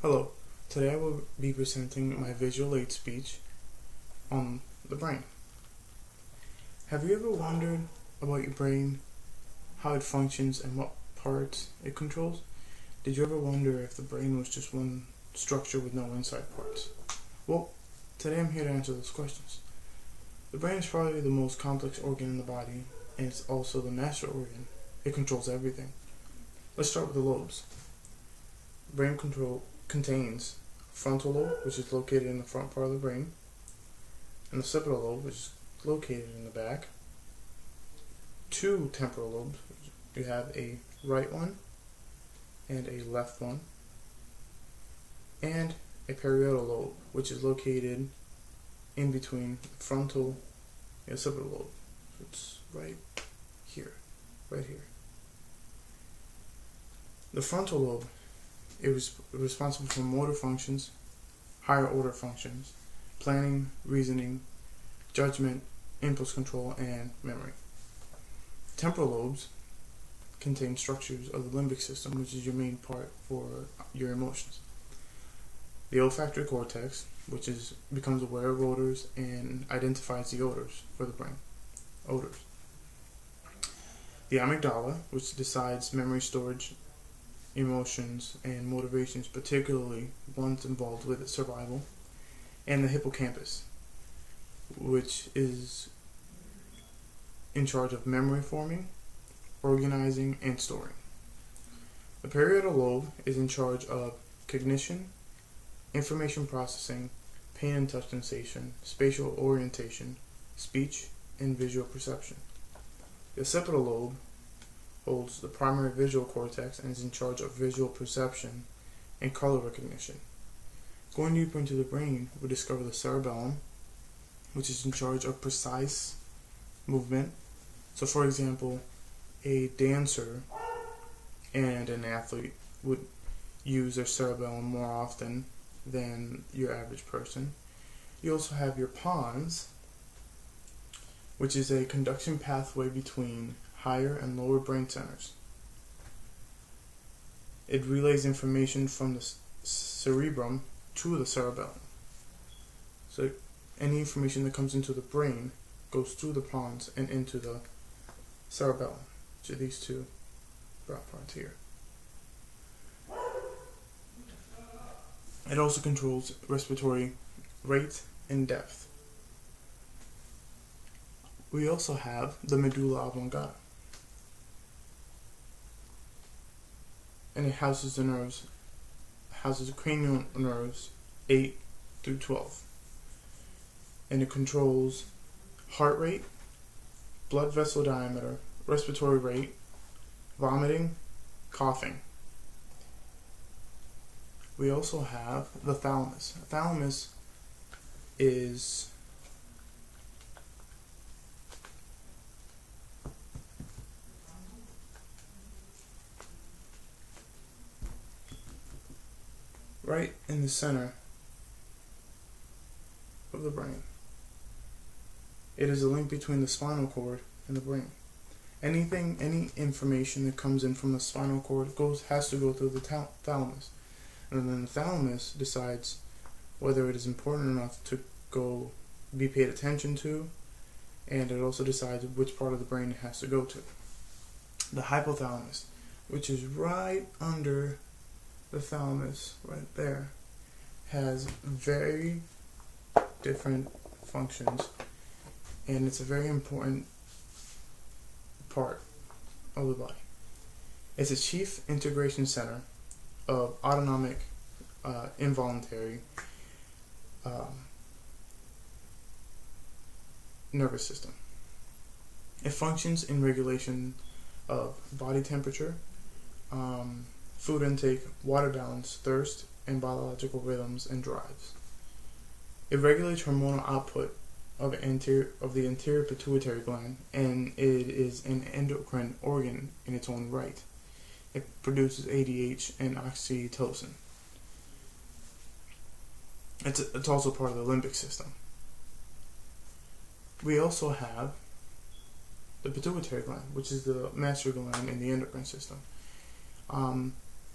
Hello, today I will be presenting my visual aid speech on the brain. Have you ever wondered about your brain, how it functions and what parts it controls? Did you ever wonder if the brain was just one structure with no inside parts? Well, today I'm here to answer those questions. The brain is probably the most complex organ in the body, and it's also the master organ. It controls everything. Let's start with the lobes. Brain contains frontal lobe, which is located in the front part of the brain, and the occipital lobe, which is located in the back. Two temporal lobes. You have a right one and a left one, and a parietal lobe, which is located in between the frontal and occipital lobe. So it's right here. The frontal lobe is responsible for motor functions, higher order functions, planning, reasoning, judgment, impulse control, and memory. Temporal lobes contain structures of the limbic system, which is your main part for your emotions. The olfactory cortex, which becomes aware of odors and identifies the odors for the brain. Odors. The amygdala, which decides memory storage, emotions, and motivations, particularly ones involved with survival. And the hippocampus, which is in charge of memory forming, organizing, and storing. The parietal lobe is in charge of cognition, information processing, pain and touch sensation, spatial orientation, speech, and visual perception. The occipital lobe holds the primary visual cortex and is in charge of visual perception and color recognition. Going deeper into the brain, we discover the cerebellum, which is in charge of precise movement. So for example, a dancer and an athlete would use their cerebellum more often than your average person. You also have your pons, which is a conduction pathway between higher and lower brain centers. It relays information from the cerebrum to the cerebellum. So any information that comes into the brain goes through the pons and into the cerebellum, which are these two brown parts here. It also controls respiratory rate and depth. We also have the medulla oblongata, and it houses the cranial nerves 8 through 12, and it controls heart rate, blood vessel diameter, respiratory rate, vomiting, coughing. We also have the thalamus. The thalamus is right in the center of the brain. It is a link between the spinal cord and the brain. Any information that comes in from the spinal cord has to go through the thalamus. And then the thalamus decides whether it is important enough to be paid attention to, and it also decides which part of the brain it has to go to. The hypothalamus, which is right under the thalamus, right there, has very different functions, and it's a very important part of the body. It's a chief integration center of autonomic, involuntary nervous system. It functions in regulation of body temperature, food intake, water balance, thirst, and biological rhythms and drives. It regulates hormonal output of the anterior pituitary gland, and it is an endocrine organ in its own right. It produces ADH and oxytocin. It's also part of the limbic system. We also have the pituitary gland, which is the master gland in the endocrine system.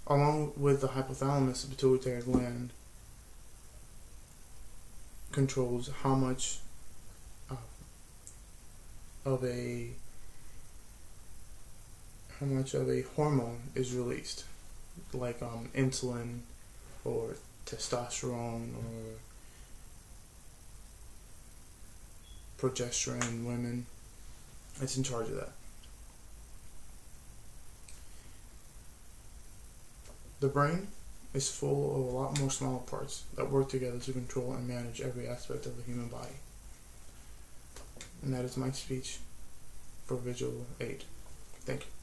Along with the hypothalamus, the pituitary gland controls how much of a hormone is released, like insulin or testosterone or progesterone in women. It's in charge of that. The brain is full of a lot more smaller parts that work together to control and manage every aspect of the human body. And that is my speech for visual aid. Thank you.